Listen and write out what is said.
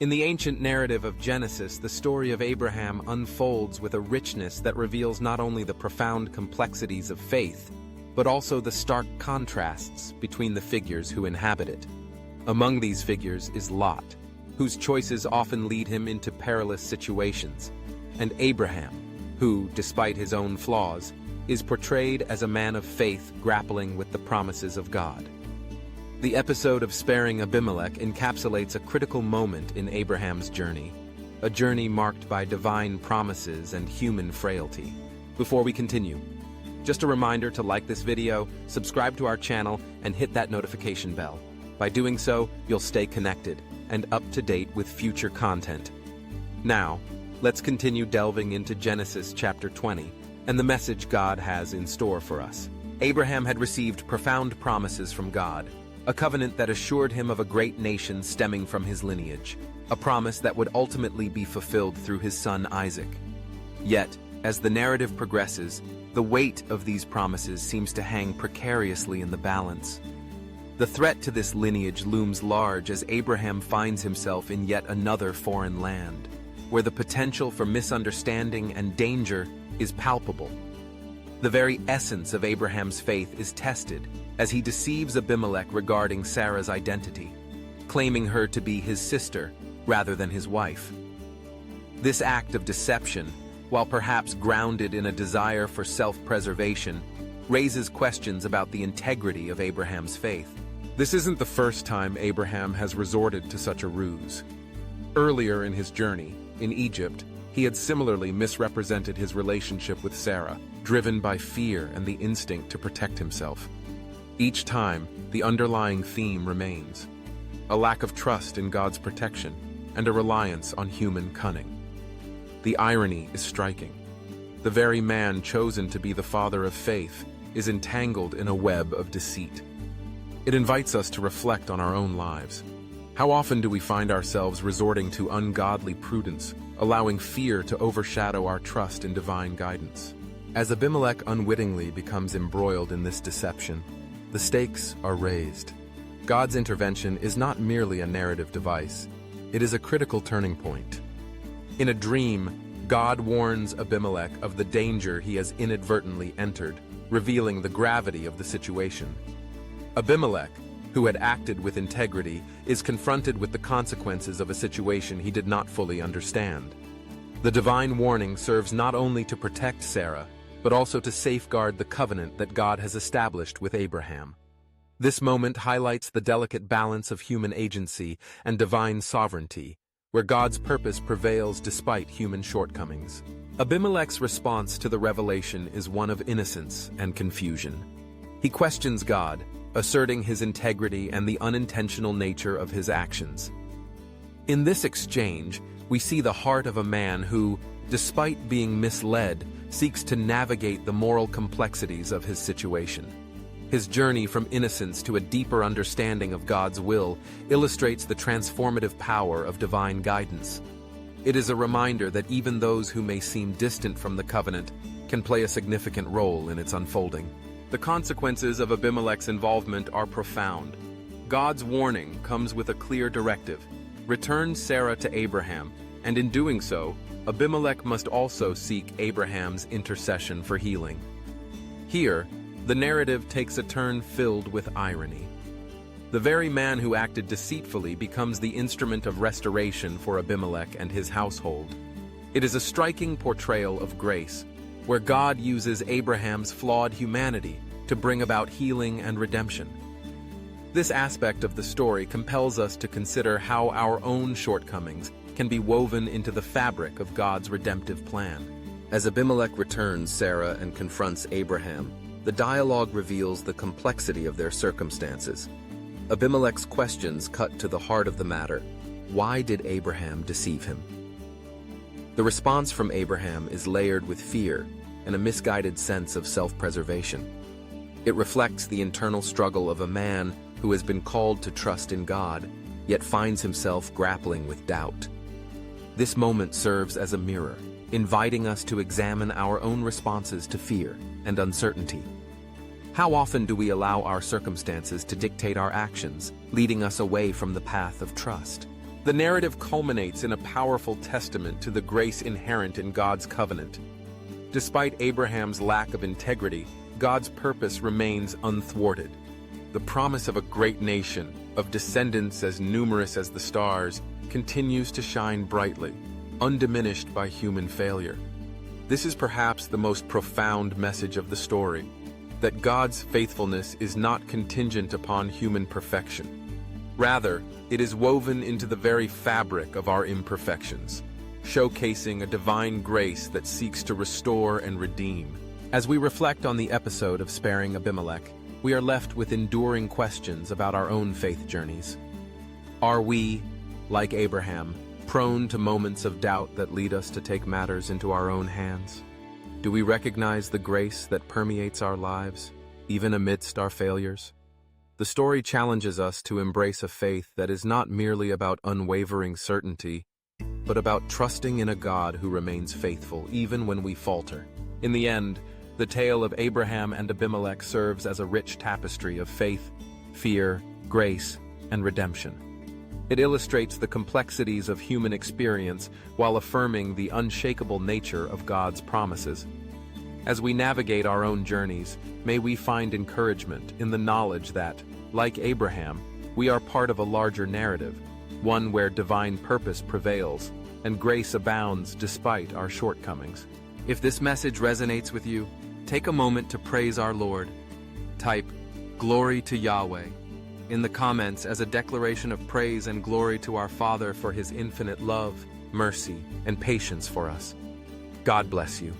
In the ancient narrative of Genesis, the story of Abraham unfolds with a richness that reveals not only the profound complexities of faith, but also the stark contrasts between the figures who inhabit it. Among these figures is Lot, whose choices often lead him into perilous situations, and Abraham, who, despite his own flaws, is portrayed as a man of faith grappling with the promises of God. The episode of sparing Abimelech encapsulates a critical moment in Abraham's journey, a journey marked by divine promises and human frailty. Before we continue, just a reminder to like this video, subscribe to our channel, and hit that notification bell. By doing so, you'll stay connected and up to date with future content. Now, let's continue delving into Genesis chapter 20 and the message God has in store for us. Abraham had received profound promises from God, a covenant that assured him of a great nation stemming from his lineage, a promise that would ultimately be fulfilled through his son Isaac. Yet, as the narrative progresses, the weight of these promises seems to hang precariously in the balance. The threat to this lineage looms large as Abraham finds himself in yet another foreign land, where the potential for misunderstanding and danger is palpable. The very essence of Abraham's faith is tested as he deceives Abimelech regarding Sarah's identity, claiming her to be his sister rather than his wife. This act of deception, while perhaps grounded in a desire for self-preservation, raises questions about the integrity of Abraham's faith. This isn't the first time Abraham has resorted to such a ruse. Earlier in his journey, in Egypt, he had similarly misrepresented his relationship with Sarah, driven by fear and the instinct to protect himself. Each time, the underlying theme remains: a lack of trust in God's protection and a reliance on human cunning. The irony is striking. The very man chosen to be the father of faith is entangled in a web of deceit. It invites us to reflect on our own lives. How often do we find ourselves resorting to ungodly prudence, allowing fear to overshadow our trust in divine guidance? As Abimelech unwittingly becomes embroiled in this deception, the stakes are raised. God's intervention is not merely a narrative device, it is a critical turning point. In a dream, God warns Abimelech of the danger he has inadvertently entered, revealing the gravity of the situation. Abimelech, who had acted with integrity, is confronted with the consequences of a situation he did not fully understand. The divine warning serves not only to protect Sarah, but also to safeguard the covenant that God has established with Abraham. This moment highlights the delicate balance of human agency and divine sovereignty, where God's purpose prevails despite human shortcomings. Abimelech's response to the revelation is one of innocence and confusion. He questions God, asserting his integrity and the unintentional nature of his actions. In this exchange, we see the heart of a man who, despite being misled, seeks to navigate the moral complexities of his situation. His journey from innocence to a deeper understanding of God's will illustrates the transformative power of divine guidance. It is a reminder that even those who may seem distant from the covenant can play a significant role in its unfolding. The consequences of Abimelech's involvement are profound. God's warning comes with a clear directive: return Sarah to Abraham, and in doing so, Abimelech must also seek Abraham's intercession for healing. Here, the narrative takes a turn filled with irony. The very man who acted deceitfully becomes the instrument of restoration for Abimelech and his household. It is a striking portrayal of grace, where God uses Abraham's flawed humanity to bring about healing and redemption. This aspect of the story compels us to consider how our own shortcomings can be woven into the fabric of God's redemptive plan. As Abimelech returns Sarah and confronts Abraham, the dialogue reveals the complexity of their circumstances. Abimelech's questions cut to the heart of the matter: why did Abraham deceive him? The response from Abraham is layered with fear and a misguided sense of self-preservation. It reflects the internal struggle of a man who has been called to trust in God, yet finds himself grappling with doubt. This moment serves as a mirror, inviting us to examine our own responses to fear and uncertainty. How often do we allow our circumstances to dictate our actions, leading us away from the path of trust? The narrative culminates in a powerful testament to the grace inherent in God's covenant. Despite Abraham's lack of integrity, God's purpose remains unthwarted. The promise of a great nation, of descendants as numerous as the stars, continues to shine brightly, undiminished by human failure. This is perhaps the most profound message of the story, that God's faithfulness is not contingent upon human perfection. Rather, it is woven into the very fabric of our imperfections, showcasing a divine grace that seeks to restore and redeem. As we reflect on the episode of sparing Abimelech, we are left with enduring questions about our own faith journeys. Are we, like Abraham, prone to moments of doubt that lead us to take matters into our own hands? Do we recognize the grace that permeates our lives, even amidst our failures? The story challenges us to embrace a faith that is not merely about unwavering certainty, but about trusting in a God who remains faithful even when we falter. In the end, the tale of Abraham and Abimelech serves as a rich tapestry of faith, fear, grace, and redemption. It illustrates the complexities of human experience while affirming the unshakable nature of God's promises. As we navigate our own journeys, may we find encouragement in the knowledge that, like Abraham, we are part of a larger narrative, one where divine purpose prevails and grace abounds despite our shortcomings. If this message resonates with you, take a moment to praise our Lord. Type, "Glory to Yahweh," in the comments as a declaration of praise and glory to our Father for His infinite love, mercy, and patience for us. God bless you.